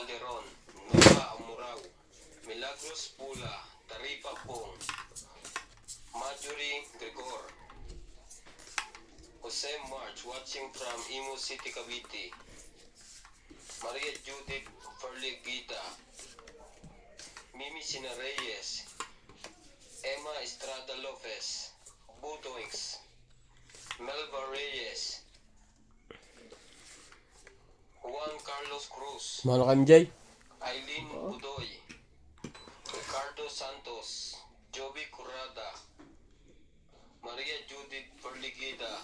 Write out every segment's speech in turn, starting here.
Calderon, Nora Amurao, Milagros Pula, Tarifa Pong, Marjorie Gregor, Jose March watching from Imo City, Cavite, Maria Judith Ferligita, Mimi Sina Reyes, Emma Estrada Lopez, Budoings, Melba Reyes, Juan Carlos Cruz, Malakamjay. Aileen Budoy, Ricardo Santos, Joby Curada, Maria Judith Ferligida,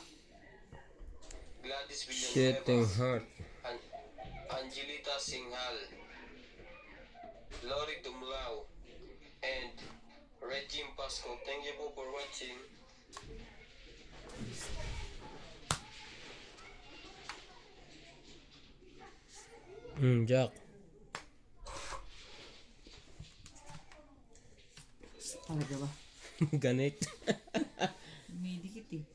Gladys Shitting Villanueva, heart. Angelita Singhal, Lori Dumlao, and Regine Pasco. Thank you po for watching. Jack. Talaga ba? Ganit. May dikit eh.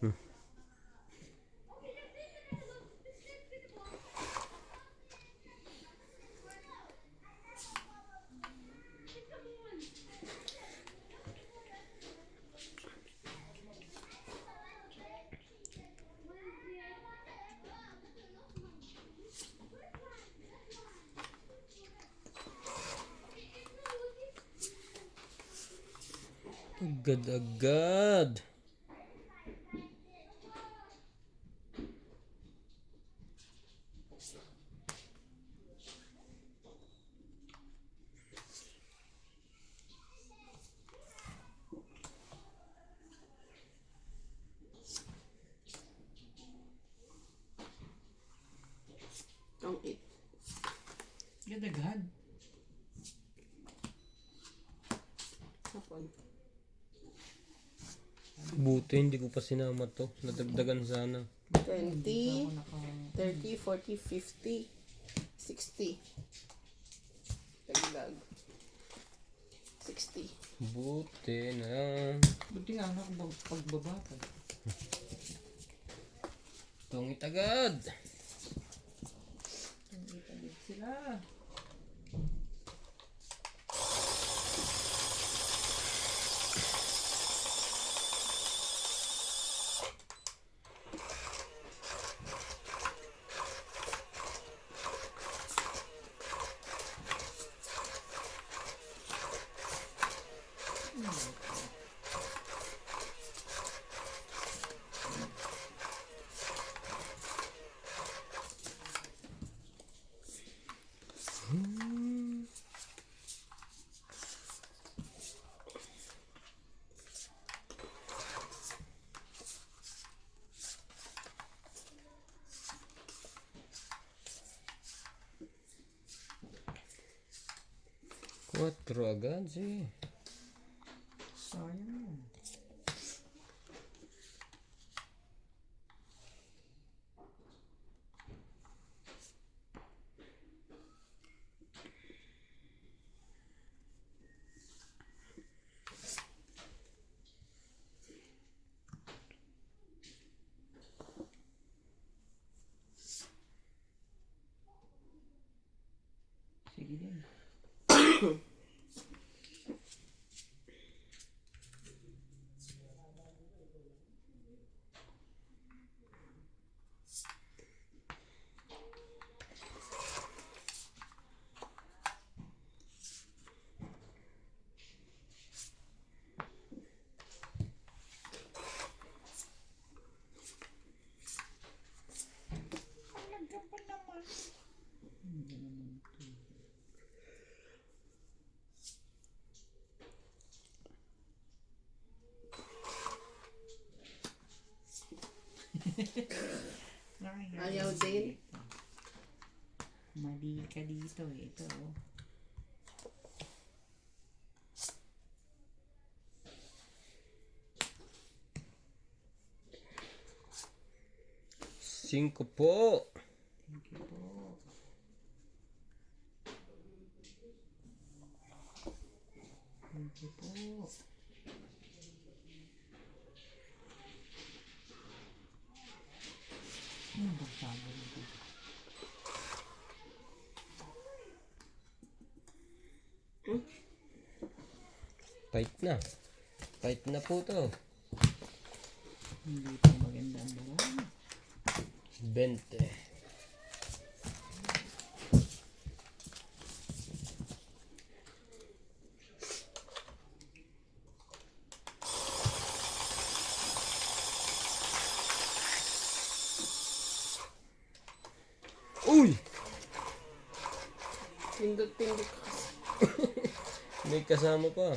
Agad-agad. Don't eat. Gadagad. Hapon. Buti hindi ko pa sinama to. Nadagdagan sana. 20, 30, 40, 50, 60. Dagdag. 60. Buti na. Buti nga pagbabata. Tungit agad. Tagit sila. Quatro agad sih. Sayang. Sige din. Ayaw din. Mali ka dito eh. Ito oh. Cinco po. Thank you po. Thank you po. Ano ba sabi nito? Fight na. Fight na po to. Hindi pa maganda ang dalawa. 20. Uy! Pindot-pindot ka kasi. May kasama pa.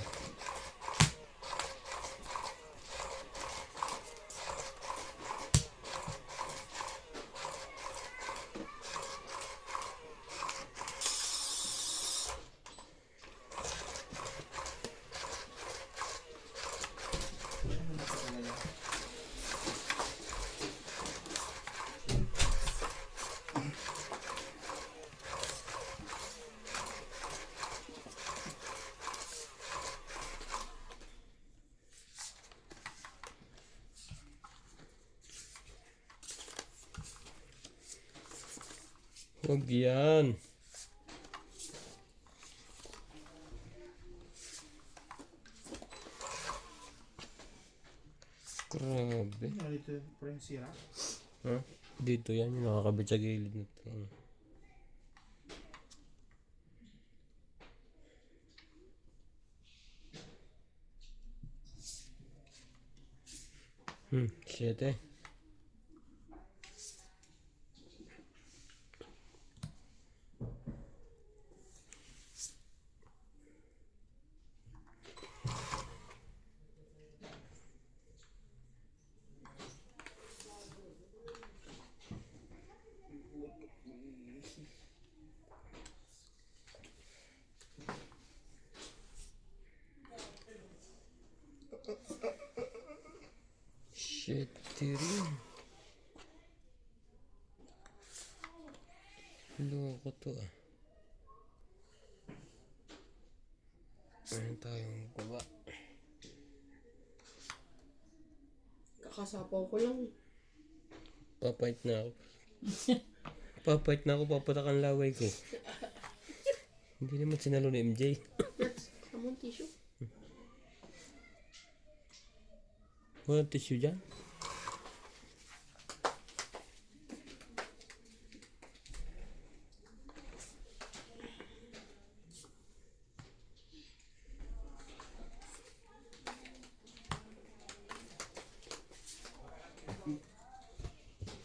Huwag yan. Grabe. Dito pa rin sira. Ha? Dito yan, yung nakakabit sa gilid nito. Shit eh. Shit, rin. Loko to ah. Ayun tayong baba. Kakasapaw ko lang. Papait na ako. Papait na ako, papatak ang laway ko. Hindi naman sinalo ni MJ. Among tissue. Walang tissue dyan.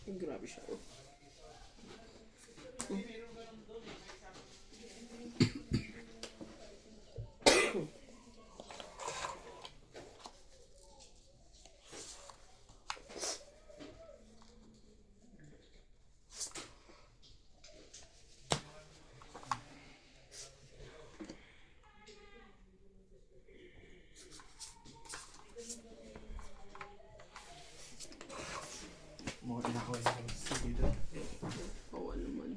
Ay, grabe siya. Oh. Mga inakoy na dito. Oo naman.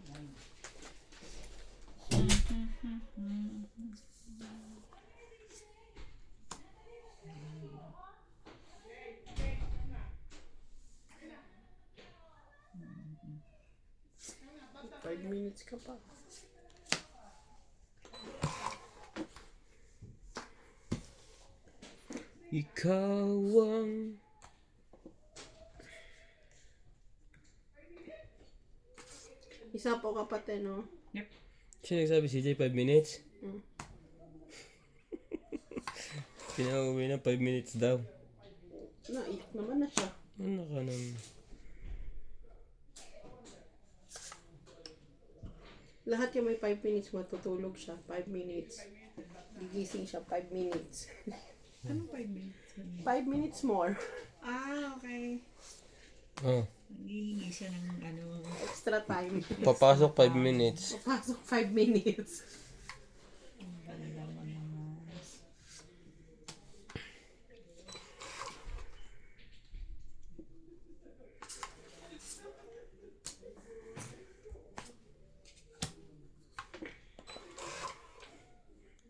Five minutes ka pa. Ikaw ang... Isa po kapatid, no? Sino nagsabi CJ 5 minutes? Mm. Pinauwi na 5 minutes daw. Naiyak naman na siya. Ano ka nang... Lahat yung may 5 minutes, matutulog siya. 5 minutes. Gigising siya 5 minutes. Anong 5 minutes? 5 minutes more. Ah, okay. Oh, Naghihingi siya ng ano. Extra time. papasok 5 minutes. Pasok 5 minutes. Ganda mo naman.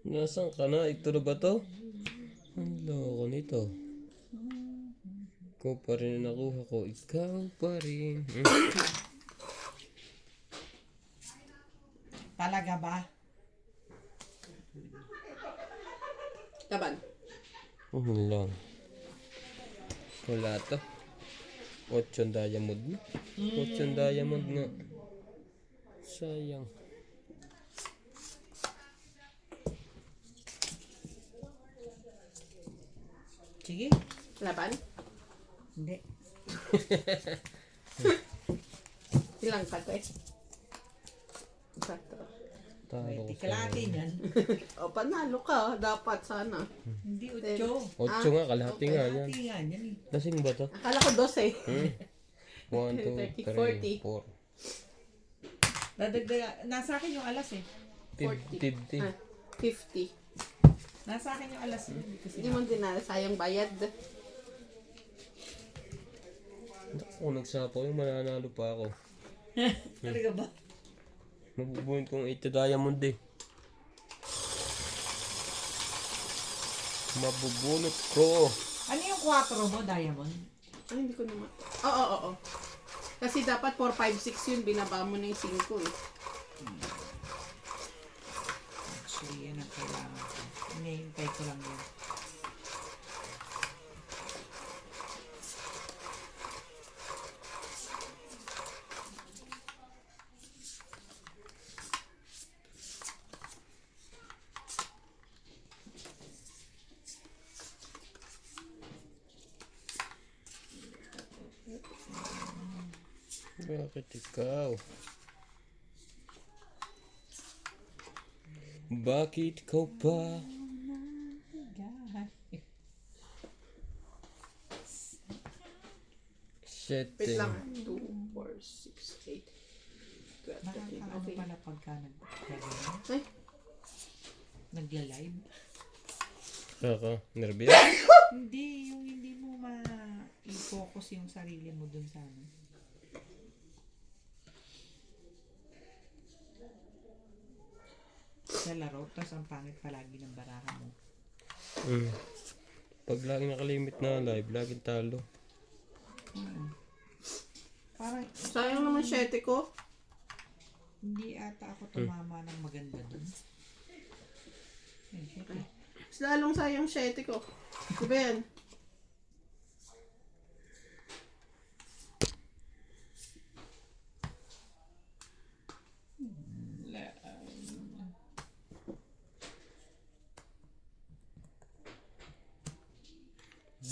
Nasaan ka na? Ito na ba to? Ang loko nito. Ikaw pa rin ang nakuha ko. Ikaw pa rin. Talaga ba? Laban. Lang. Wala to. 8 diamond na. 8 diamond nga. Sayang. Sige. Laban? Hindi. Ilang ka, te? 4. Talo Pwede ko kalahati niyan. O, panalo ka. Dapat sana. Hindi, 8. 8 nga, kalahati nga yan. Kalahati nga yan eh. Lasing ba to? Akala ko 12. 1, 2, 30, 3, 4. Dadagdag, nasa akin yung alas eh. 50. Ah, 50. Nasa akin yung alas eh. Hindi mo dinala. Sayang bayad. Kung nagsapaw yung mananalo pa ako. Talaga ba? Mabubuhin kong 80 diamond eh. Mabubunot ko. Ano yung 4 mo, Diamond? Ay, hindi ko naman. Oo. Kasi dapat 4, 5, 6 yun. Binaba mo na yung 5 eh. Actually, yan ang kailangan ko. Hinihintay ko lang yun. Bakit ikaw? Bakit ikaw pa? Wait lang. 7. 2, 4, 6, 8. 12, 13. Nakakaano Okay. pala pagka nag-live? Ay, Nagla-live? Kaka, nervous? Hindi, yung hindi mo ma-focus yung sarili mo dun sa ano. Sa laro, tapos ang pangit palagi ng baraha mo. Pag laging nakalimit na live, laging talo. Parang sayang naman 7 ko. hindi ata ako tumama ng maganda dun. Ay, shit eh. Mas lalong sayang 7 ko. Diba yan?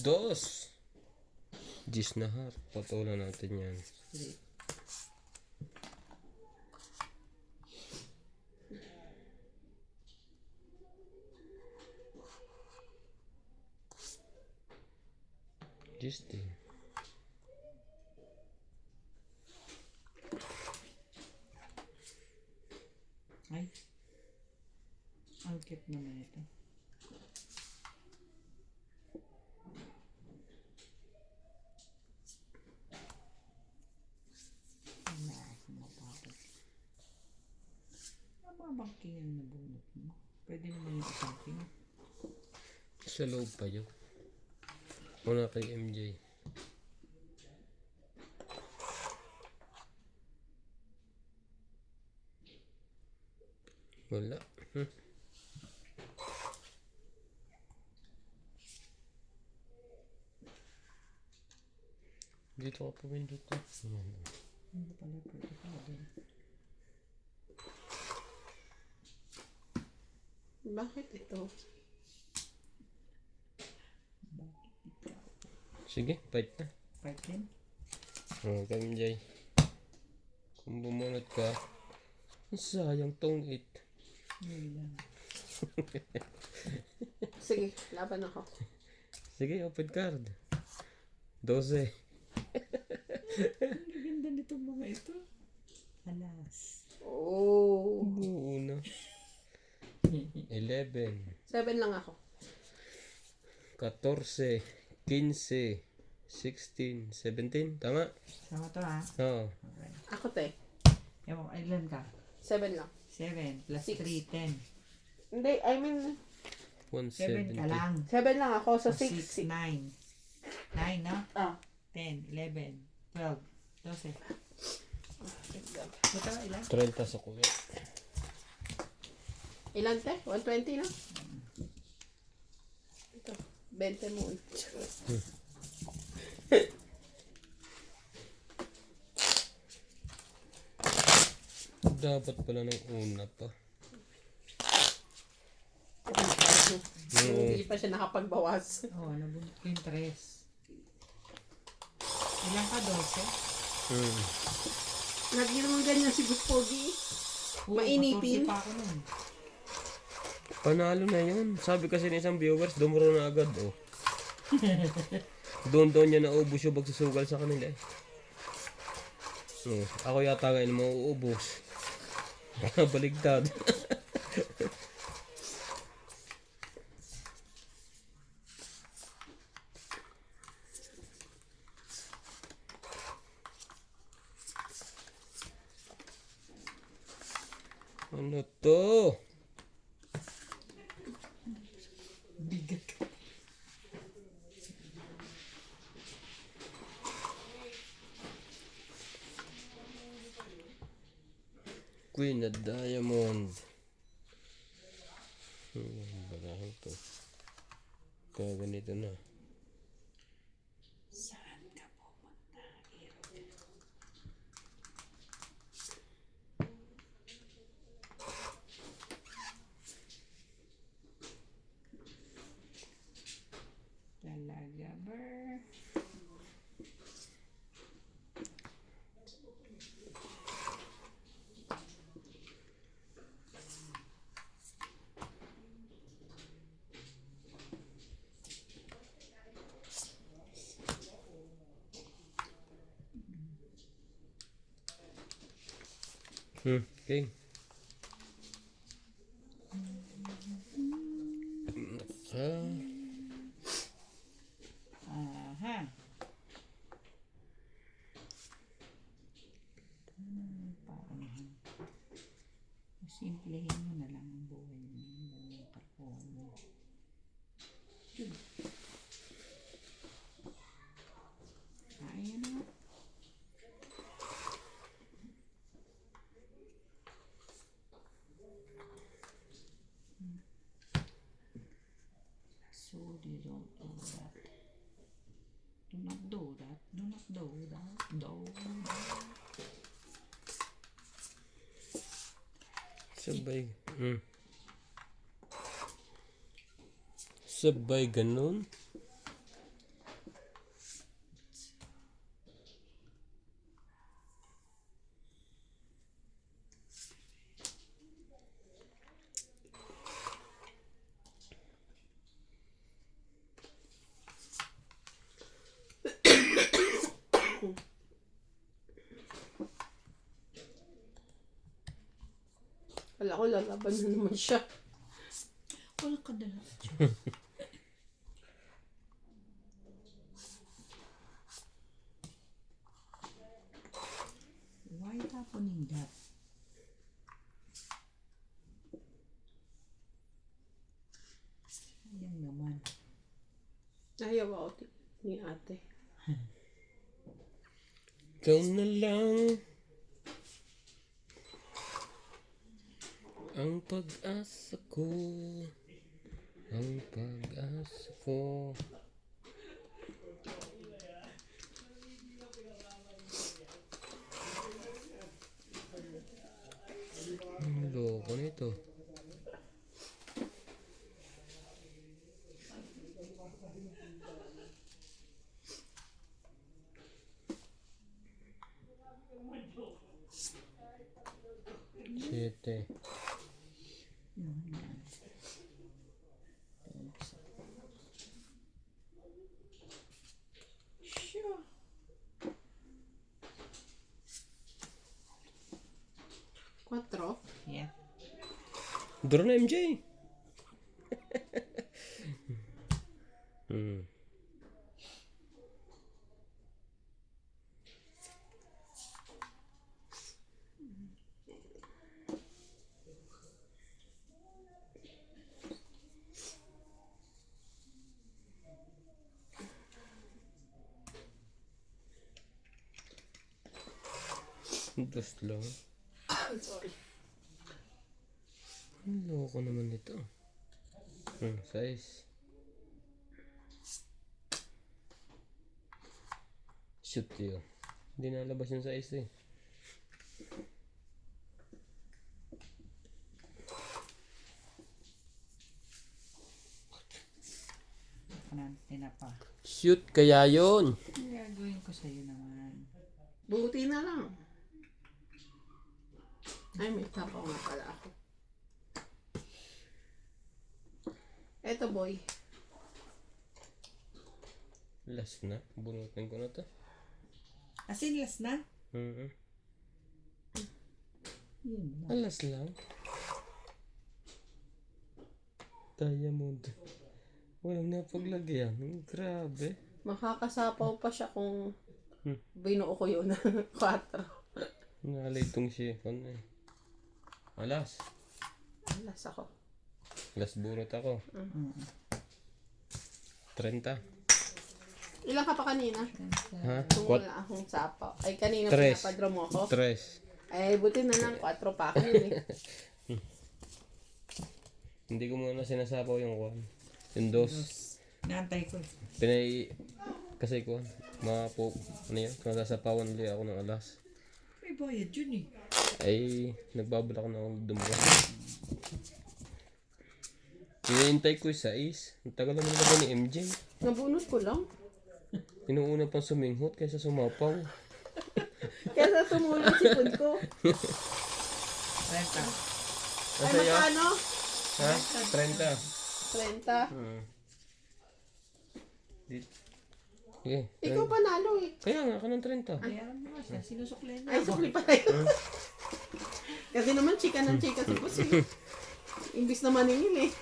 Dos! Gis na har. Patulan natin yan. Gis din. Ay. Ang cute naman ito. Mabangking ang nabunot mo. Pwede naman yung isang king. Sa loob pa yun. Una kay MJ. Wala. Dito ka pumindot to. Hindi pala pwede pala din. Bakit ito? Sige, fight na. Fight din? Kay MJ. Kung bumunot ka, sayang tong it. Hindi lang. Sige, laban ako. Sige, open card. 12. Ang ganda nitong mga ito. Alas. Oh. Una. 11. 7 lang ako. 14. 15. 16. 17. Tama? Sama to ha? Oo. Okay. Ako te. Ewan, ilan ka? 7 lang. 7 plus Six. 3, 10. Hindi, I mean, 7 ka 170. lang. 7 lang ako. So 6, 6. 9. 9, no? Ah. 10, 11, 12, 12. Ito, ilan? 30 sa kuya. Ilan te? 120 na? Ito. 20 mo. Dapat pala ng una pa. Hindi pa siya nakapagbawas. Oo, nabunot ko yung 3. Ilan ka, 12? Hmm. Lagi naman ganyan si Gus Pogi. Oo, Mainipin. 14 pa ako nun. Panalo na yun. Sabi kasi ng isang viewers, dumuro na agad, oh. Doon niya naubos yung pagsusugal sa kanila, eh. Oh, ako yata ngayon mauubos. Baligtad. Ano to? Bigat ka. Queen at Diamond. Barahan to. Kaya ganito na. Saan ka pumunta, Irog? Talaga ba? Okay. Naka. Aha. Parang simplihin mo na lang ang buhay mo. Ang takbo mo. Yun. Ayan na. So you don't do that. Do not do that. Do not do that. Do that. Sabay. Sabay ganun. Wala ko, lalaban na naman siya. Wala ka dala. Why happening that? Sayang naman. Ayaw ako ni ate. Ikaw na lang ang pag-asa ko. Ang pag-asa ko. Ang loko nito. Siete. Sure. 4. Yeah. Duro na MJ. Dos lang. Sorry. Ang loko naman nito. Size. Shoot yun. Hindi nalabas yung size eh. Tinapa. Shoot kaya yun. Ang gagawin ko sa'yo naman. Buti na lang. Ay, may tapaw nga pala ako. Eto, boy. Last na. Bunutin ko na to. Asin last na? Mm-hmm. Yun na. Alas lang. Diamond. Walang napaglagyan. Grabe. Makakasapaw pa siya kung binuo ko yun ng 4. Nalay itong chiffon eh. Alas. Alas ako. Last bunot ako. 30. Ilan ka pa kanina? Ha? Kung wala akong sapaw. Ay, kanina Tres. pinapadro mo ako. 3. Ay, buti na lang. 4 pa ako yun eh. Hindi ko muna sinasapaw yung kwan. Yung dos. Naantay ko. Pinay... Kasi ko, mga po... Ano yun? Kung nasasapawan ulit ako ng alas. May bayad yun eh. Ay, nagbabalak na ako dumuha. Hinihintay ko yung sais. Ang tagal naman ba ni MJ? Nabunot ko lang. Inuuna pang suminghot kaysa sumapaw. Kaya sumulong si food ko. Renta. Ay, Masaya? magkano? Ha? 30. 30. Sige. Ikaw panalo eh. Kaya nga, ka ng 30. Bayaran mo nga siya. Sinusuklen niya. Ay, sukli pala yun. Kasi naman, chika ng chika si boss eh. Imbis na maningil eh.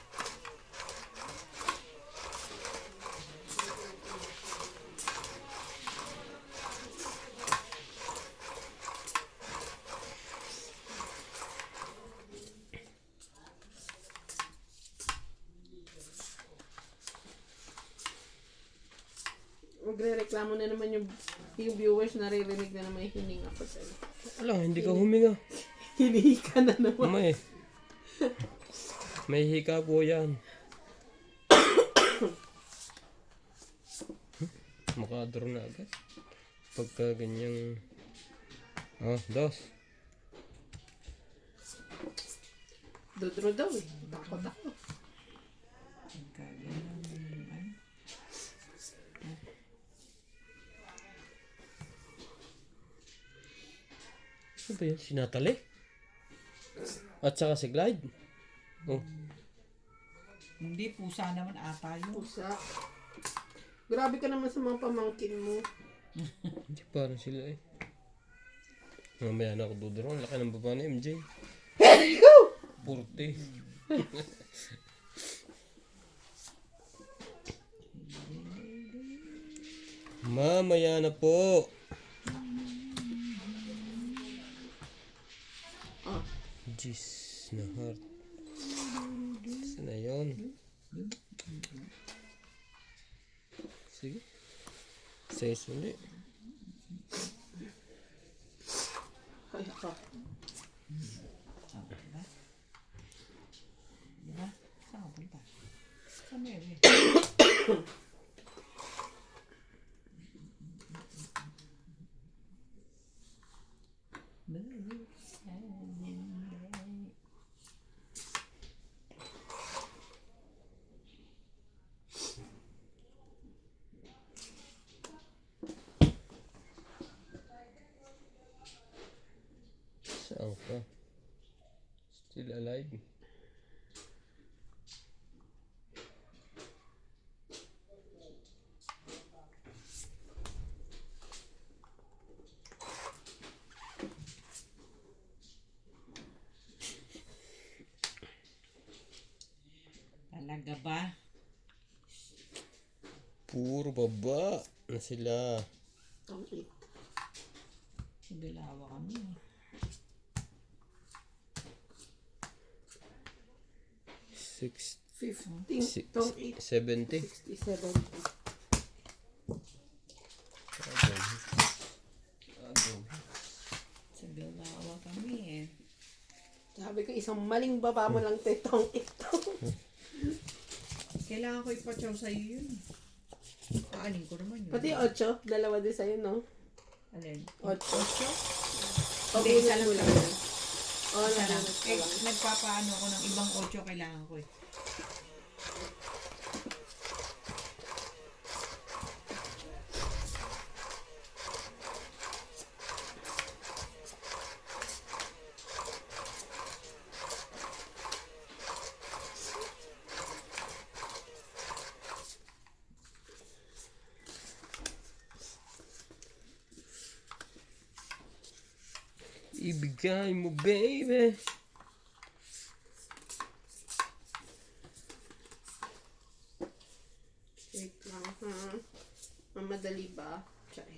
Magre-reklamo na naman yung viewers, naririnig na naman yung hininga ko sa'yo. Alam, hindi ka huminga. Hinihika na naman. May hika po yan. Makadraw na agad. Pagka ganyang... Oh, dos. Dodro daw eh. Takot ako. Ano ba yun? Sinatali? At saka si Glide? Oh. Hindi, pusa naman ata yun. Pusa. Grabe ka naman sa mga pamangkin mo. Hindi parang sila eh. Mamaya na ako duduro. Ang laki ng baba ni MJ. Purte. Mamaya na po. Jeez na heart. Saan na yun? Sige. Size ulit. Ay, ako. Diba? Saan ka punta? Sa Mary. Saan ka? Still alive? Talaga ba? Puro baba na sila. Okay. Ibilawa kami. Six, 15. Tong 8. 70. 67. Sa Bilawa kami eh. Sabi ko, isang maling baba mo lang tetong ito. Kailangan ko ipachaw sa'yo yun. Aanin ko naman yun. Pati 8, dalawa din sa'yo, no? Alin? 8. Hindi, isa lang lang. talaga. Oo, Isa lang. nabunot ko Eh, lang. nagpapaano ko ng ibang 8 kailangan ko eh. Ibigay mo, baby. Wait lang, ha? Mamadali ba? Chay.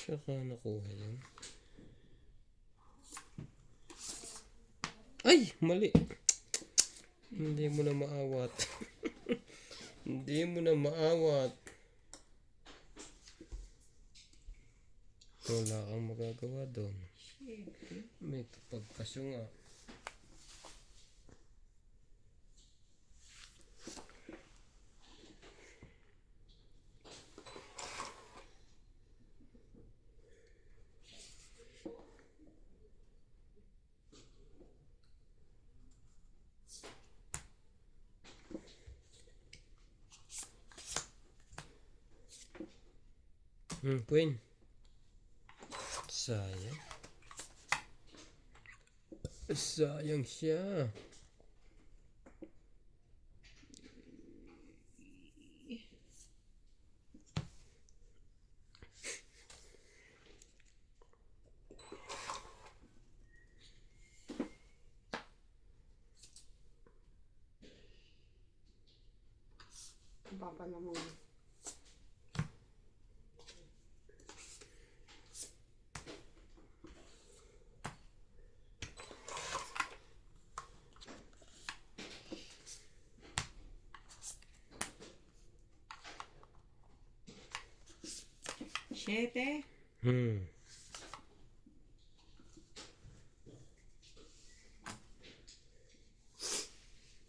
Saka nakuha yun. Ay! Mali! Hindi mo na maawat. Hindi mo na maawat. Wala kang magagawa doon. May kapagkasyo nga. Queen. Sayang. Sayang siya. Papa naman. Siyete.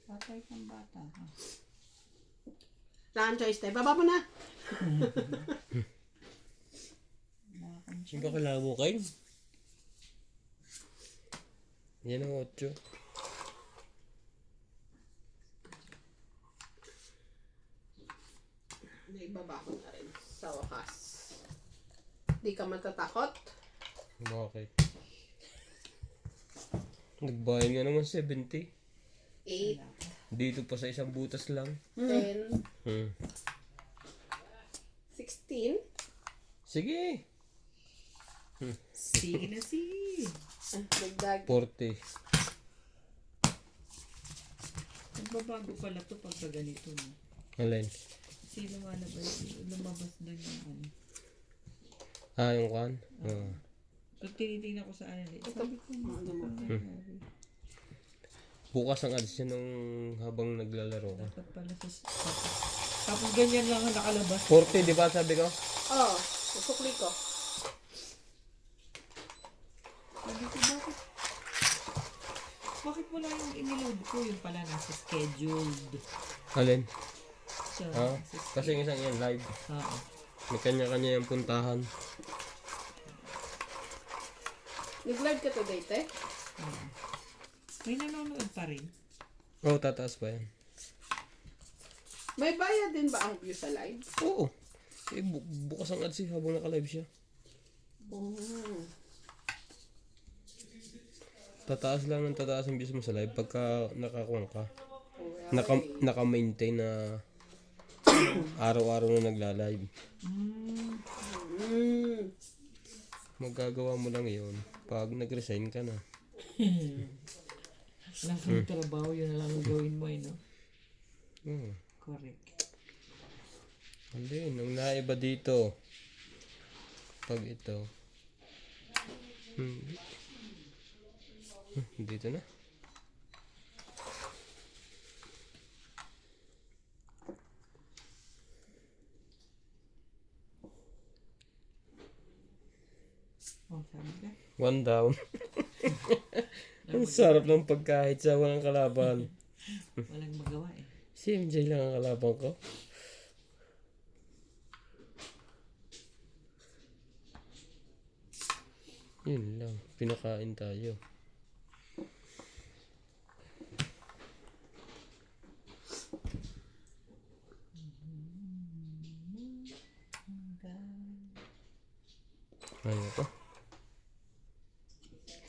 Patay kang bata. Ha? Saan choice tayo? Baba mo na! Hindi ba kailangan mo kayo? Yan ang 8. Naibaba ko na rin sa wakas. Di ka matatakot? Bakit? Nagbayad nga naman 70. 8, Dito pa sa isang butas lang. 10, 16. Sige. Sige na sige. Nagdag. 40. Nagbabago pala to pagka ganito. No? Alin? Kasi lumabas doon yung ano. Ah, yung kan? Pag tinitingnan ko sa ano, sabi ko, Bukas ang ads yun nung habang naglalaro ka. dapat pala tapos ganyan lang ang nakalabas. 40, di ba sabi ko? Oh, susukli ko. Sabi ko, bakit wala yung iniload ko? Yung pala nasa scheduled. Alin? So, Ah, kasi yung isang yan live. Oo. May kanya-kanya yung puntahan. Nag-live ka today, te? May nanonood pa rin. Oh, tataas pa yan. May bayad din ba ang view sa live? Oo. Eh, bukas ang ads habang naka-live siya. Oh. Tataas lang ng tataas ang views mo sa live pagka nakakuha ka. Well, Naka-maintain na araw-araw na nagla-live. Magagawa mo lang yun pag nag-resign ka na. Wala kang trabaho, yun na lang ang gawin mo no? Correct. Hindi, nung naiba dito. Pag ito. Dito na. Oh, sabi ka. One down. Ang sarap ng pagkahit sa walang kalaban. Walang magawa eh. Si MJ lang ang kalaban ko. Yun lang. Pinakain tayo. Ano pa?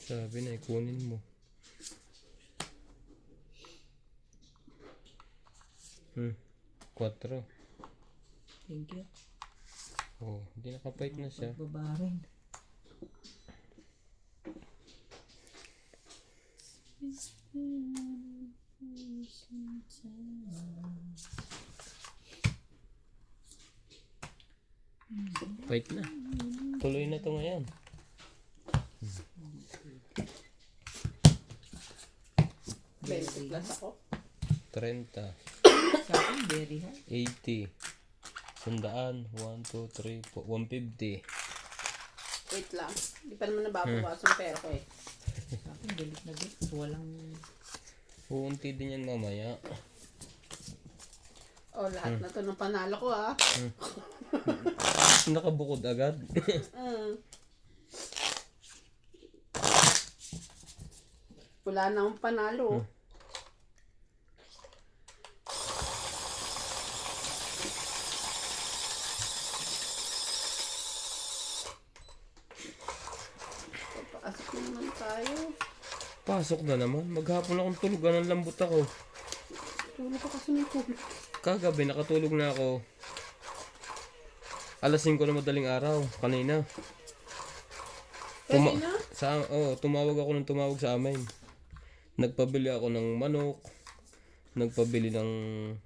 Sabi na, ikunin mo. 4. Thank you. Oh, hindi nakapait na siya. Pagbabarin. Pait na. Tuloy na to ngayon. 20 plus ako. 30, Sa akin, very high. 80, 100, 1, 2, 3, 4, 150. Wait lang. Di pa naman nababawasan yung pera ko eh. Sa akin, galit na galit. Walang... Uunti din yan mamaya. Oh, lahat na to ng panalo ko ah. Nakabukod agad. Wala na akong panalo. Papasok na naman tayo. Pasok na naman. Maghapon akong tulugan ng lambot ako. Tulog ko kasi may tulog. Kagabi nakatulog na ako. Alas 5 na madaling araw. Kanina. Pwede na? Tumawag ako ng tumawag sa amin. Nagpabili ako ng manok. Nagpabili ng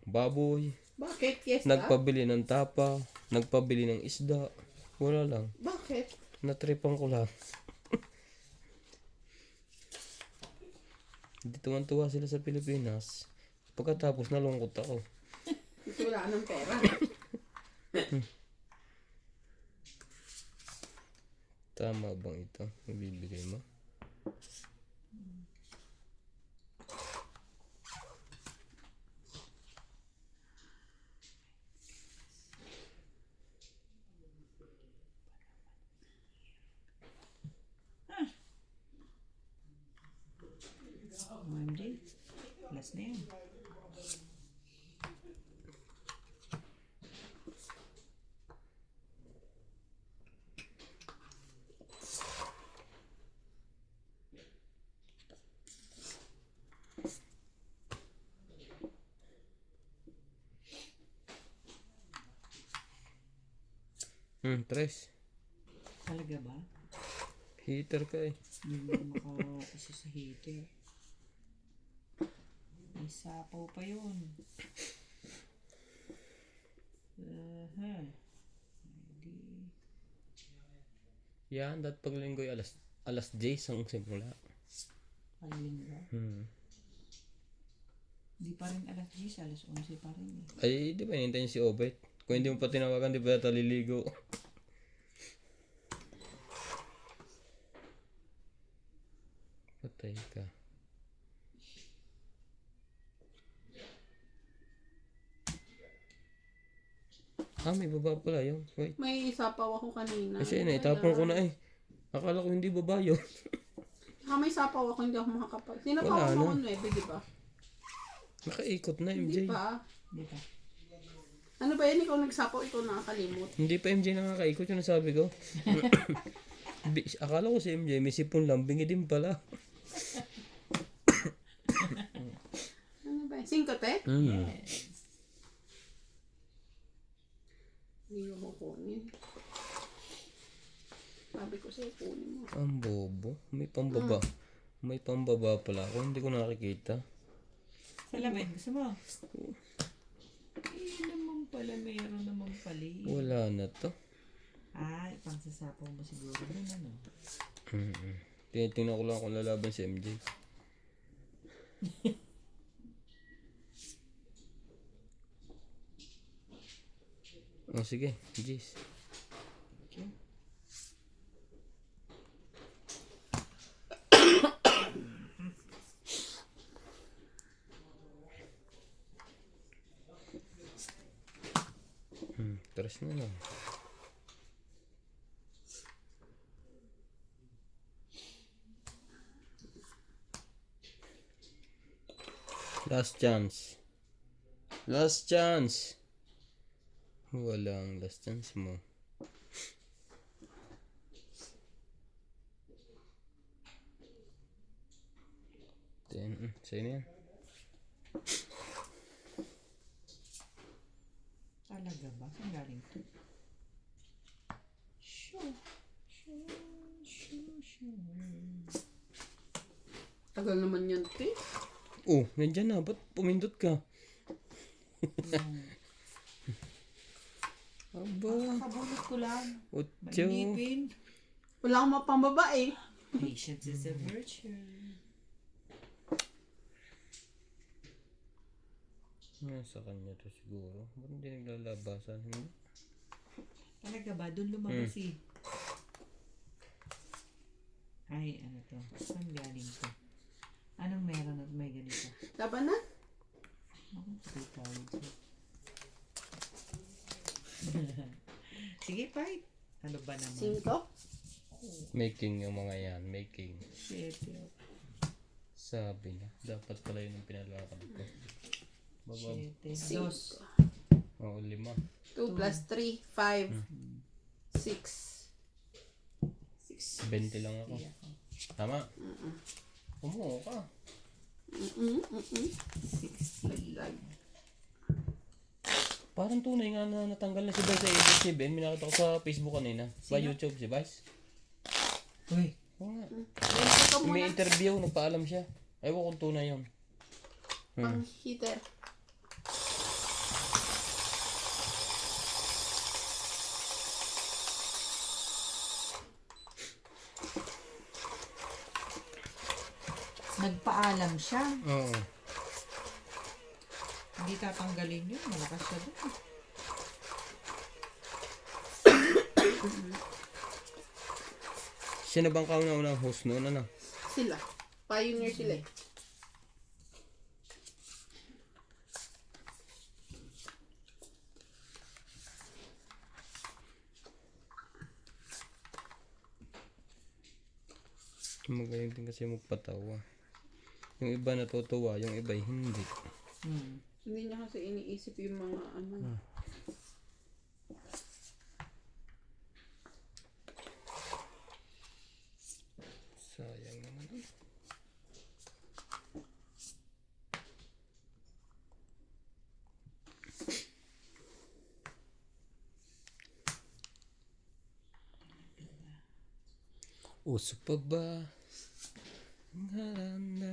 baboy. Bakit? Yes Nagpabili ng tapa. Nagpabili ng isda. Wala lang. Bakit? Natripan ko lang. Hindi tuwan-tuwa sila sa Pilipinas. Pagkatapos nalungkot ako. Ito wala ka ng pera. Tama bang ito? Ibibigay mo? OMG. Plus na yan. Tres. Talaga ba? Heater ka eh. Hindi ko maka-isa sa heater. May sapaw pa yun. Hindi. Yan, dat paglinggoy alas 10 ang simula. Alin ba? Hindi pa rin alas 10, alas 11 pa rin eh. Ay, di ba hinintay niyo si Obet? Kung hindi mo pa tinawagan, di ba yata liligo? Patay ka. May baba pala yun. Wait. May sapaw ako kanina. Kasi na, itapon ko na eh. Akala ko hindi baba yun. May sapaw ako, hindi ako makakapag. Sinapaw Wala mo na. ako 9, di ba? Nakaikot na Hindi MJ. pa. Hindi pa. Ano ba yan? Ikaw nagsapaw, ikaw nakakalimot. Hindi pa MJ nakakaikot yung nasabi ko. Akala ko si MJ may sipon lang, bingi din pala. Ano ba yan? 5 te? Hindi ko kukunin. Sabi ko sa'yo, kunin mo. Ang bobo. May pambaba. May pambaba pala ako. Hindi ko nakikita. Salamin, gusto mo? Eh, naman pala, mayroon naman pala eh. Wala na to. Pang sasapaw mo siguro nun, ano? Tinitingnan ko lang kung lalaban si MJ. Sige, Jeez. Okay. Ano? Last chance. Last chance. Walang last chance mo. Sa'yo na yan. Talaga ba? Saan galing to? Sure. Tagal naman yan, te. Oh, nandyan na. Ba't pumindot ka? Aba. Kakabunot ko lang. Otyo. Mainipin. Wala akong mapambaba eh. Patience is a virtue. Nasa kanya to siguro. Ba't hindi naglalabasan? Hindi. Talaga ba? Doon lumabas eh. Ay, ano to? Saan galing to? Anong meron at may ganito? Laban na? Ako, 3,000. Sige, fight. Ano ba naman? 5? Making yung mga yan. Making. Shit. Sabi na. Dapat pala yun ang pinalakad ko. Baba. Shit. Dos. Oo, 5. 2 plus 3, 5, 6. 20 lang ako. Tama? Umuo ka. 60. Parang tunay nga na natanggal na si Vice sa ABS-CBN. Minakita ko sa Facebook kanina. Sa YouTube si Vice. Uy. Oo nga. Ito May muna. interview, nagpaalam siya. Ewan kung tunay yun. Pang heater. Nagpaalam siya. Oo. Hindi tatanggalin yun. Malakas siya doon. Sino bang kauna-unang host noon? Ano? Sila. Pioneer sila eh. Magaling din kasi magpatawa. Yung iba natutuwa, yung iba hindi. Hindi niya kasi iniisip yung mga ano. Sayang naman. Uso pa ba ang haranda?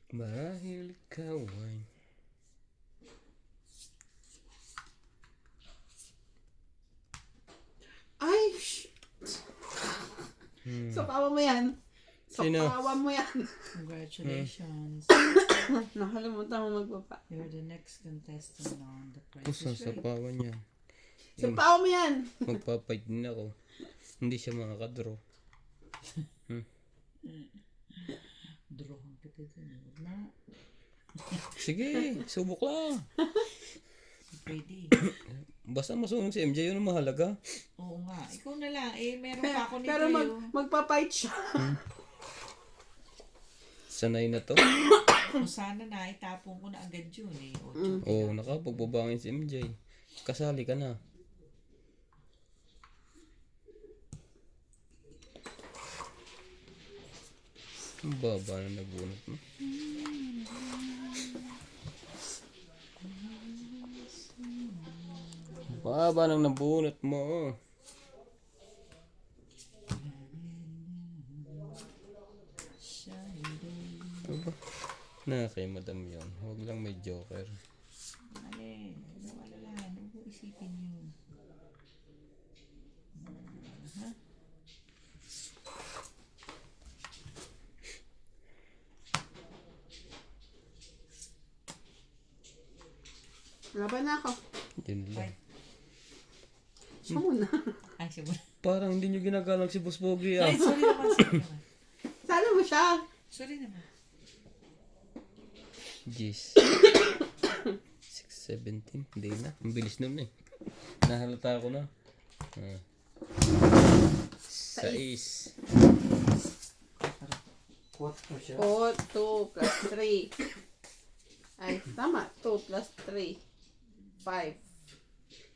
Marahil ikaw ay Ay! Sapawa mo yan. Sino? Sapawa mo yan. Congratulations. Nakalimutan mo magbaba. You're the next contestant on the Price Pusa is sa Right. pawa niya. Sapawa mo yan. Magpapight din ako. Hindi siya makakadraw. Draw ang kita dyan. Huwag na. Sige, subok lang. Pwede. Basta masunog si MJ, yun ang mahalaga. Oo nga. Ikaw na lang. Eh, meron pa ako nito Pero yun. magpa-fight siya. Sanay na to. Kung sana na, itapon ko na agad yun eh. Oo, nakapagbabangin si MJ. Kasali ka na. Ang baba na nabunot mo. Baba nang nabunot mo. Aba, na kay madam yun. Huwag lang may joker. Mali. Wala. Huwag mo isipin yun. Laban na ako. Yun lang. Siya muna. Ay, siya muna. Parang hindi nyo ginagalang si Boss Pogi ah. Ay, sorry naman. Sorry naman. Sana mo siya. Sorry naman. Jeez. 6, 17. Hindi na. Ang bilis nun eh. Nahalata ko na. 6. 4 siya. 4, 2 plus 3. Ay, tama. 2 plus 3. 5,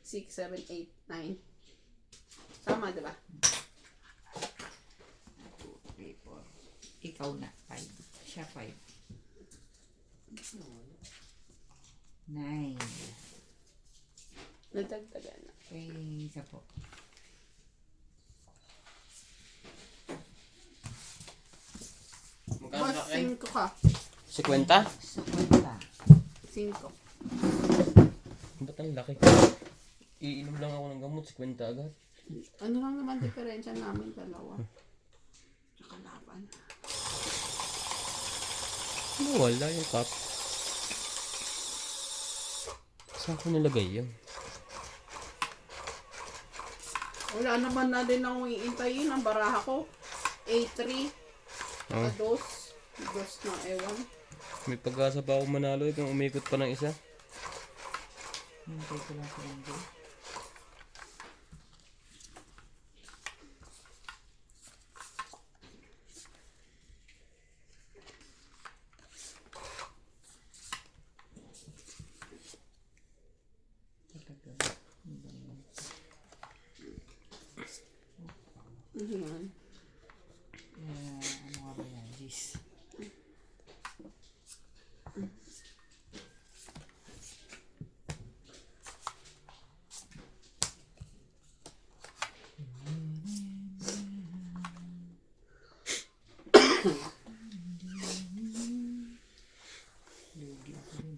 6, 7, 8, 9. Tama, di ba? 2, 3, 4. Ikaw na, 5. Siya 5. 9. Nadagdagan na. Okay, isa po. Mas 5 ka. 50? Sa kwenta. 5. Ba't ang laki? Iinom lang ako ng gamot, 50 agad. Ano lang naman diferensya namin dalawa? Sa kalaban. Wala yung cup. Saan ko nilagay yun? Wala naman na din akong iintayin. Ang baraha ko. A3. Oh. Dos. Dos na ewan. May pag-asa pa ako manalo kung umikot pa ng isa. Hintay ko lang sa hindi. Ayan. Ano nga ba yan? This. Lugi ako rin.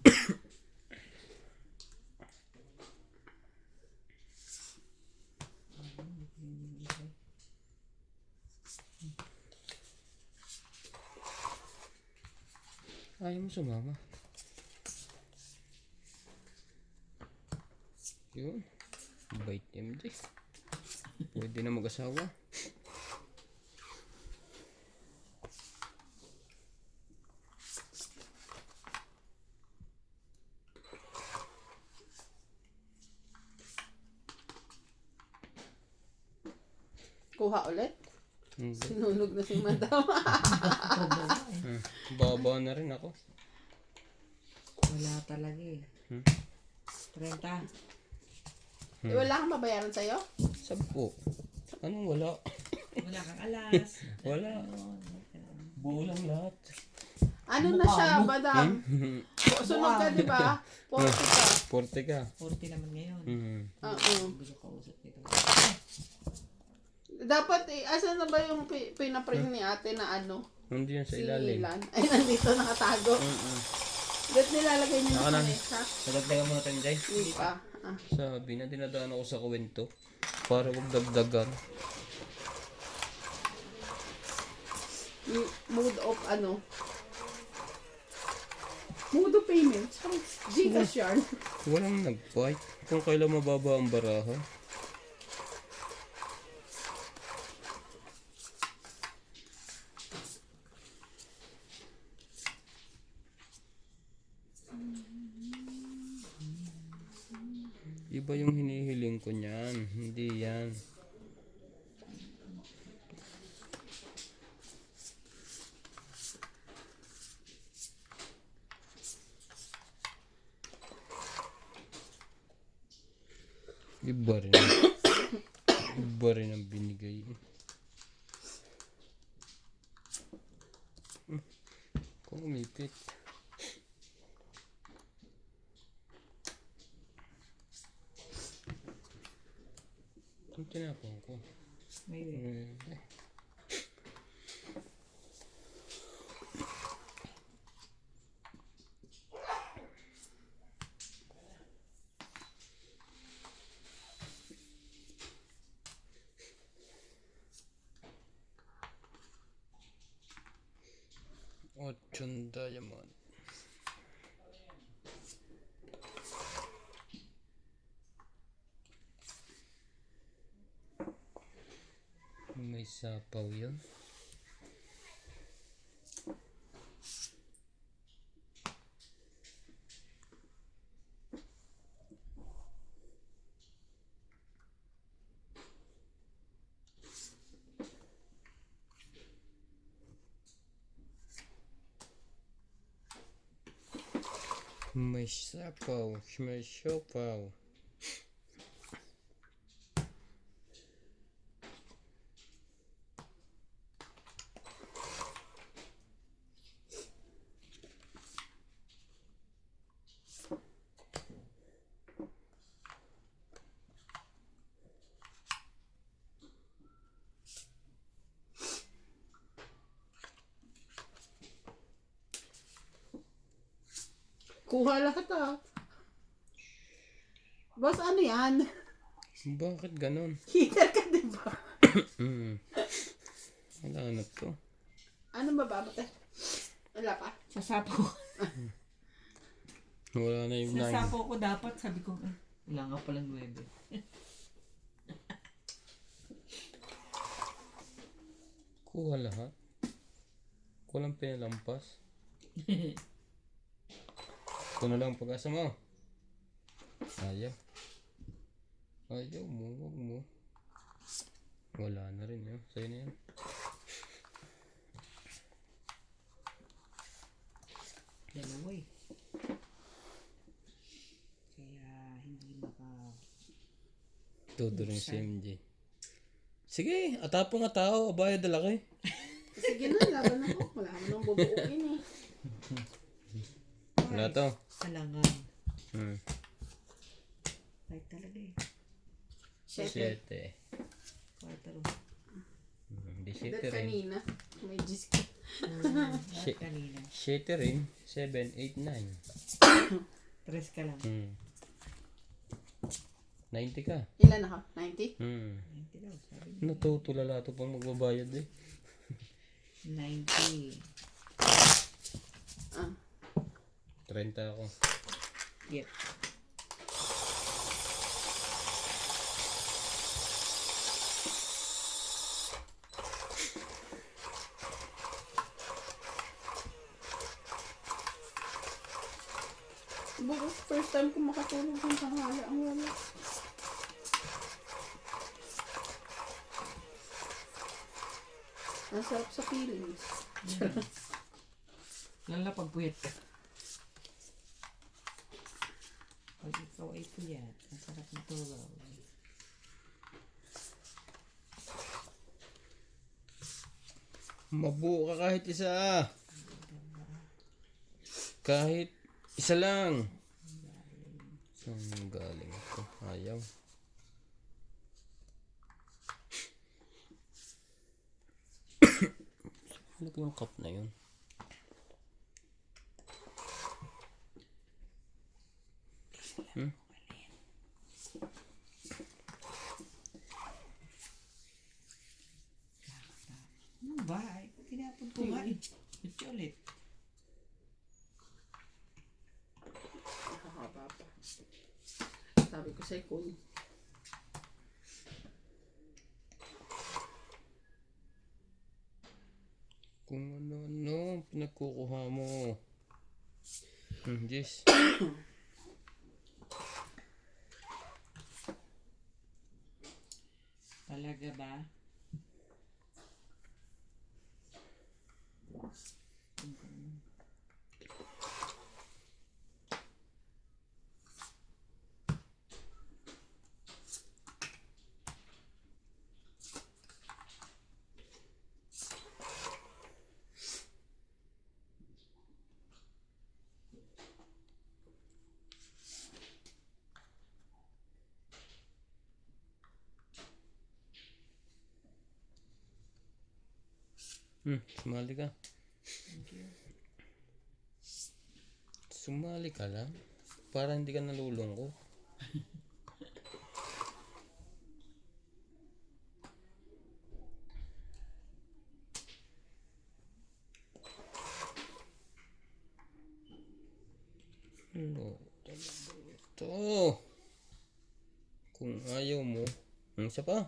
Ayaw mo sumama. Yun. Bait ni MJ. Pwede na mag-asawa. Kuha ulit. Hindi. Sinunog na si madam. Baba na rin ako. Wala talaga eh. 30. Wala kang babayaran sa'yo? 10. Anong wala? Wala kang alas. Wala. Buo lang lahat. Ano na siya, madam? Sunod ka, di ba? 40 ka. 40 ka. 40 naman ngayon. Oo. Gusto ko usap nito. Dapat, asan na ba yung pinaprint ni ate na ano? Hindi yan sa Si ilalim. Ilan? Ay, nandito nakatago. Ba't nilalagay niyo Naka sa na. mesa? Nagagdagan mo na tayo, Jay. Hindi pa. Ah. Sabi na dinadaan ako sa kwento para wag dagdagan. Mood of ano? Mood of payment. Gcash yarn. Walang nag-fight. Kung kailan mababa ang baraha. Iba yung hinihiling ko niyan. Hindi yan. Iba rin. Iba rin ang binigay. Kung umipit. Ang tinapon ko. Maybe. Ochon diamond. May sapaw yun. May sapaw. May siopaw. Kuha lahat ah. Boss, ano yan? Bakit ganon? Heater ka, di ba? Wala na to. Ano ba babatay? Wala pa. Sasapo. Wala na yung 9. Sasapo ko dapat. Sabi ko, wala nga palang 9. Kuha lahat. Kulang pinalampas. Ito na lang ang pag-asa mo. Ayaw. Ayaw mo, wag mo. Wala na rin yun. Sa'yo na yan. Dalawa eh. Kaya hindi maka... Todo rin si MJ. Sige, atapong nga tao. Abaya dalaki. Sige na, laban ako. Wala mo nang bubuuin eh. Wala to. Alangan. Hmm. Kahit talaga eh. 7. 7. 4. Hindi 7 That rin. kanina. May gis ka. Lahat kanina. 7 rin. 7, 8, 9. 3 ka lang. 90 ka. Ilan ako? 90? 90 daw. Sabi niya. Natutulala to pang magbabayad eh. 90. Ah. 30 ako. Get. Bukas, first time ko makatulog ng tanghali. Ang wala. Ang sarap sa feelings. Lala pag puwet ka. Pag ikaw ay puyat, ang sarap na tulog. Mabuo ka kahit isa. Kahit isa lang. Saan galing ito? Ayaw. Ano ko yung cup na yun? Ano ba? Tinapon ko nga eh. Ito ulit. Nakakaba pa. Sabi ko sa'yo kung Kung ano-ano pinagkukuha mo. Yes. Talaga ba? Sumali ka. Sumali ka lang. Para hindi ka nalulungkot. Ano talaga ito? Kung ayaw mo, ang isa pa.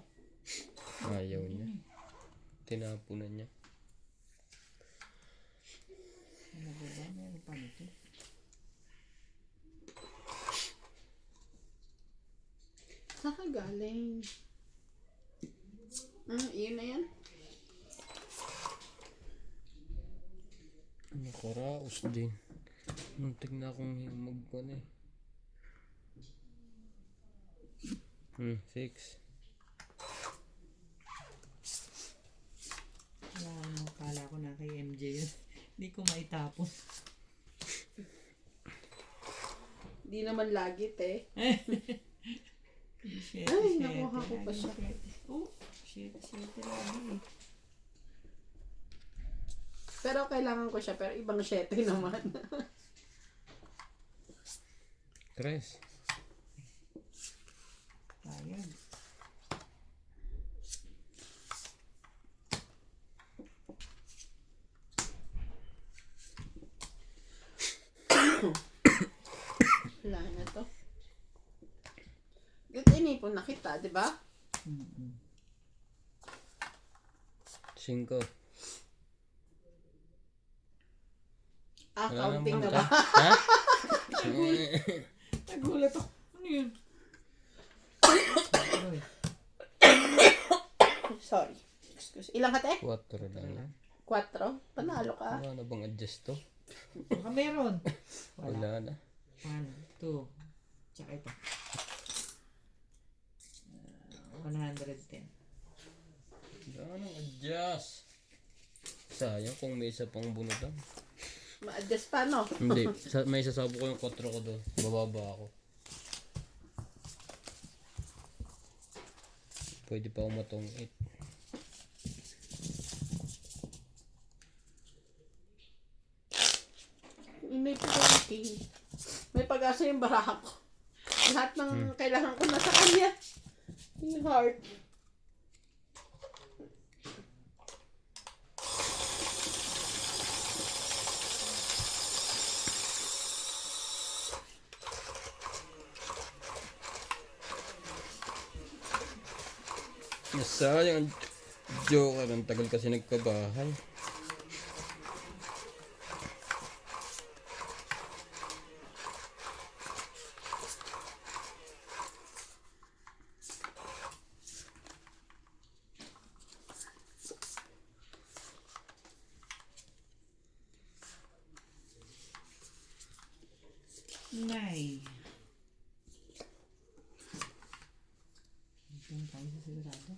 Ayaw niya. Tinapunan niya. Ano ba ba? Meron pa nito. saan ka galing? Yun na yan? Nakaraos din. Muntik na akong mag-ano eh. 6. Wala ano, kala ko na kay MJ yun. Hindi ko maitapon. Di naman lagi, te. Shit, Ay, nakuha ko pa siya. Oh, shit lagi eh. Pero kailangan ko siya, pero ibang 7 naman. 3. Sayang. Wala na to. Good, inipon na kita, di ba? 5. Counting na ba? Ha? Nagulat ako. Ano yun? Aroy. Sorry. Excuse. Ilang ka, te? 4 lang yan. 4? Panalo ka. Wala na bang adjust to? Baka meron. Wala na. 1, 2. Tsaka ito. 110. Wala nang adjust. Sayang kung may isa pang bunutan. Ma-adjust pa, no? Hindi. May sasabo ko yung 4 ko doon. Bababa ako. Pwede pa umatong 8. May pag-asa. May pag-asa yung baraha ko. Lahat ng kailangan ko nasa kanya. Yung heart. Sayang ang Joker. Ang tagal kasi nagkabahay. Nay. Ito tayo sa sigurado.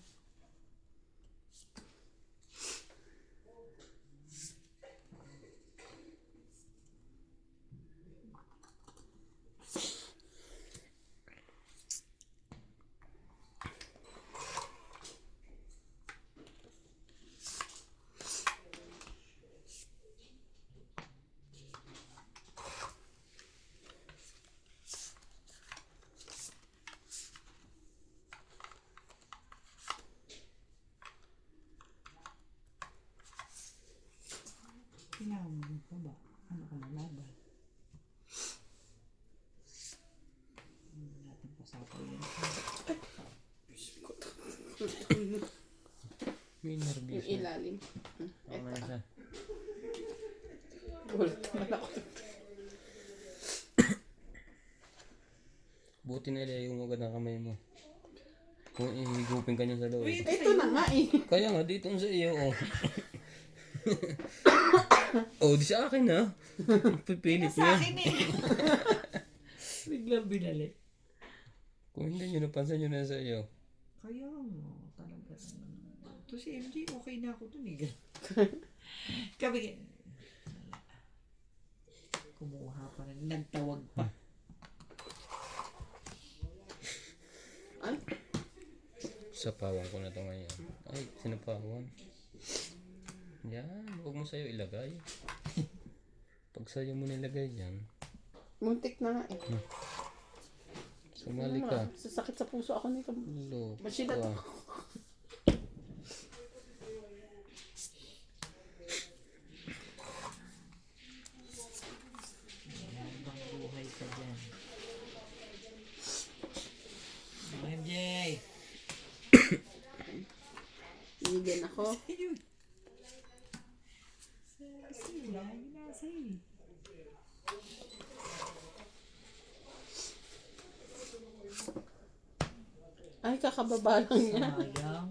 Kailangan mo pa ba? Ano ka nalaban? Natin pasapaw yan. May Yung nervous. ilalim. Ako na siya. Gulat naman ako. Buti na ilayo mo agad ang kamay mo. Kung ihigupin ka niya sa loob. Ito na nga eh. Kaya nga, dito sa iyo. Oh, oh di sa akin ha. Pipilit Sa niya. akin eh. Biglang binali. Kung hindi nyo napansin nyo na sa iyo. Kaya mo, talaga. To si MJ, okay na ako dun eh. Kami, kumuha pa rin. Nagtawag pa. Ano? Sapawan ko na to ngayon. Ay, sinapawan. Yan, huwag mo sa'yo ilagay. Pag sa'yo mo nilagay yan, Muntik na nga eh. sumali ka. Sasakit sa puso ako nito. Loko Masina ka. to. Habang buhay ka dyan. MJ! Bigyan ako. Ayun! Sila, yun nasa eh. Ay, kakababa lang niya. Sayang.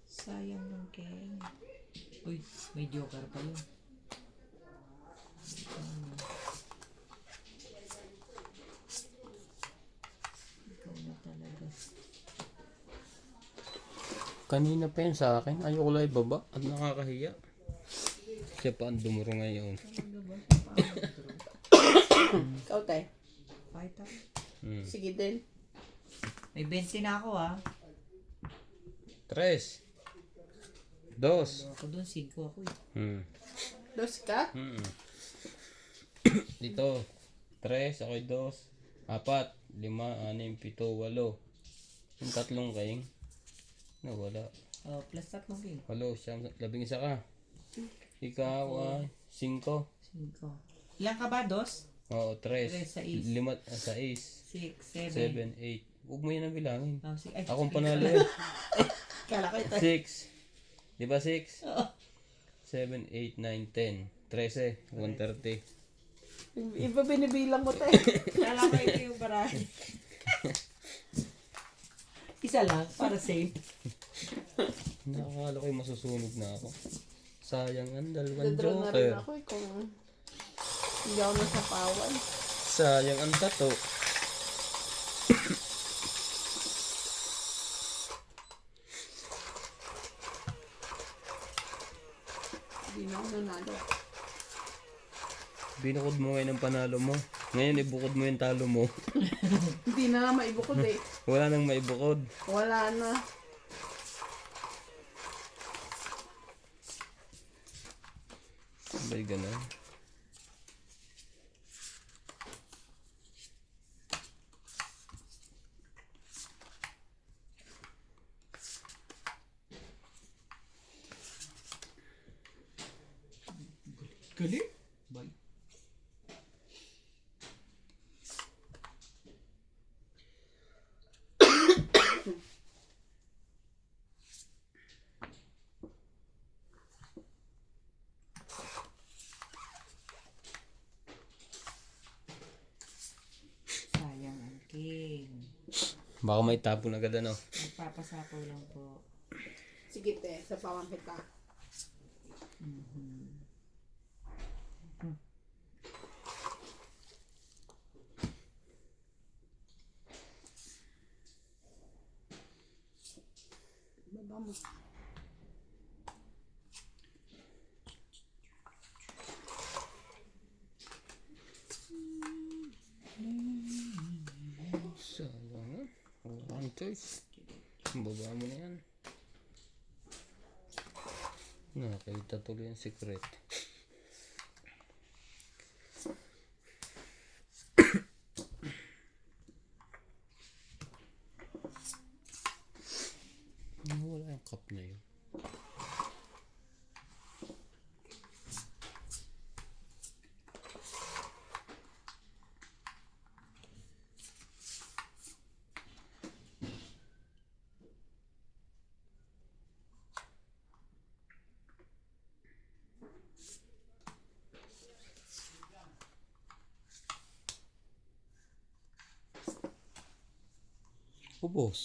Sayang ng Ken. Uy, may joker pa yun. Kanina pa yun sa akin. Ayoko lang ibaba at nakakahiya. Siya pa ang dumuro ngayon. Ikaw, tay. Fighter. Hmm. Sige din. May 20 na ako ah. 3. 2. Ako doon, 5 ako eh. Hmm. Dos ka? Hmm. Dito. 3. Ako'y 2. 4. 5. 6. 7. 8. Yung tatlong kaing. Nawala. Oh, plus 3 king. 8. 11 ka. Ikaw ay 5. 5. Ilan ka ba? 2? Oo, 3. 3, 6. 6, 7, 7. 8. Huwag mo yan ang bilangin. Oh, ay, Akong panalo yan. Kala ko ito. 6. Di ba 6? Oo. 7, 8, 9, 10. 13. 130. Iba binibilang mo, tay. Kala ko ito yung barahan. Isa lang, para safe. Nakakala ko yung masusunog na ako. Sayang ang dalawang Dadraw na rin joker. ako eh kung hindi ako nasapawan. Sayang ang tato. Hindi na ako nanalo. Binukod mo ngayon ang panalo mo. Ngayon ibukod mo yung talo mo. Hindi na nga maibukod eh. Wala nang maibukod. Wala na. Sabay ganun. Galing? Bye. Sayang ang king. Baka may tapon agad ano. Magpapasapaw lang po. Sige te, sa pawang kita. Baba mo. Sayang ah. Wala kang choice. Baba mo na yan. Nakita tuloy ang secret. Wala yung cup na yun. Ubos.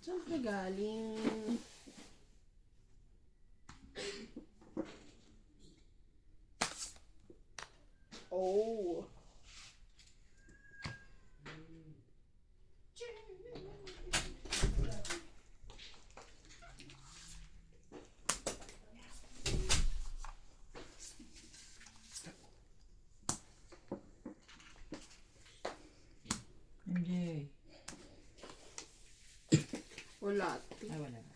Saan ka galing? Oh. MJ. Wala. Ay, wala na.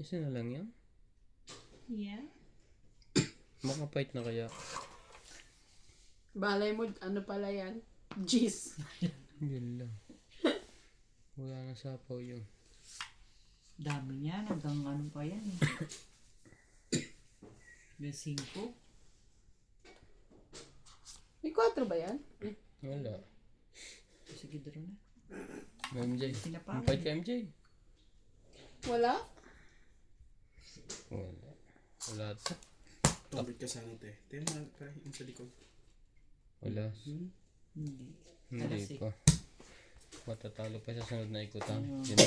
Isa na lang yan. Yeah. Makapait na kaya. Balay mo, ano pala yan? Jeez. Yun lang. Wala na sapaw yun. Dami niyan. Hanggang ano pa yan eh. May 5. May 4 ba yan? Wala. Sige, draw na. MJ. Sinapawan. Mapait ka MJ. Wala? Wala. Wala to. Tubig ka sana te. Te, para yung sa likod. Wala. Hindi. Hindi Alas pa. Matatalo pa sa sunod na ikutan. Mm. Yun.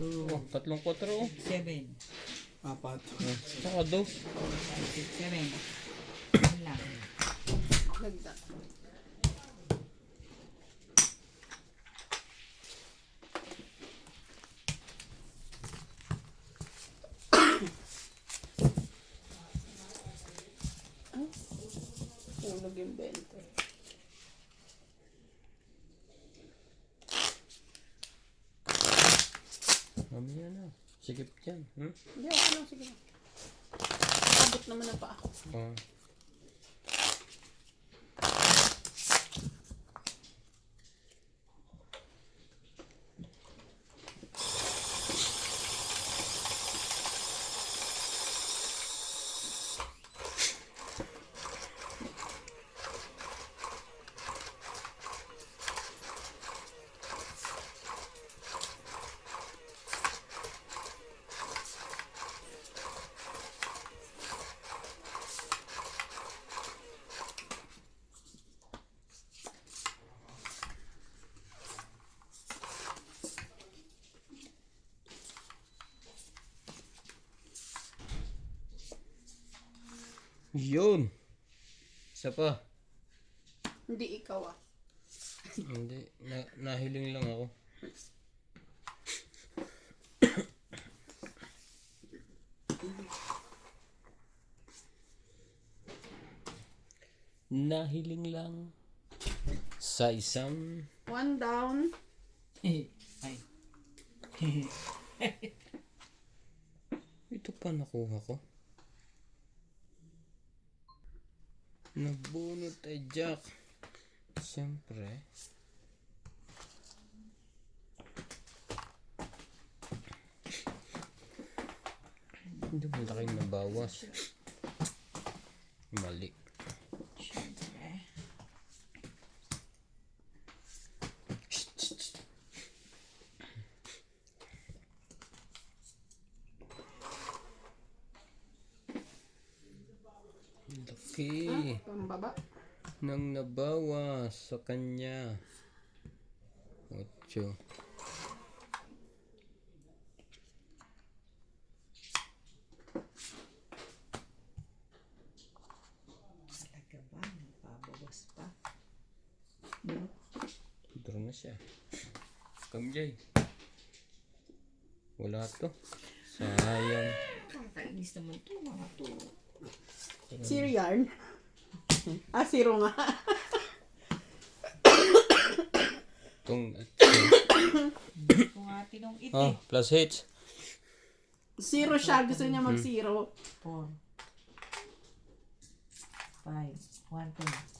2, Oh, 3-4 oh. 7. Apat. Saka daw. 7. Yun lang. Dagdag. Ay, hulog yung 20. Mamaya na. Sikip dyan. Hmm? Hindi, okay lang. Sige lang. Abot naman na pa ako. Ah. Yun. Isa pa. Hindi ikaw ah. Hindi. Nahiling lang ako. Nahiling lang sa isang One down. Ay. ito pa nakuha ko. Nabunot ay Jack. Siyempre. Hindi mo laking nabawas. Mali. Siyempre. Laki Pambaba. nang nabawas sa kanya. 8. Talaga ba? Nagpabawas pa. Draw na siya. Kamjay. Wala to. Sayang. Kakainis naman to mga to. Zero yarn. Zero nga. Itong Kung atin nung iti. oh, plus H. Zero siya. Gusto niya mag-zero. 4. 5. 1, 2.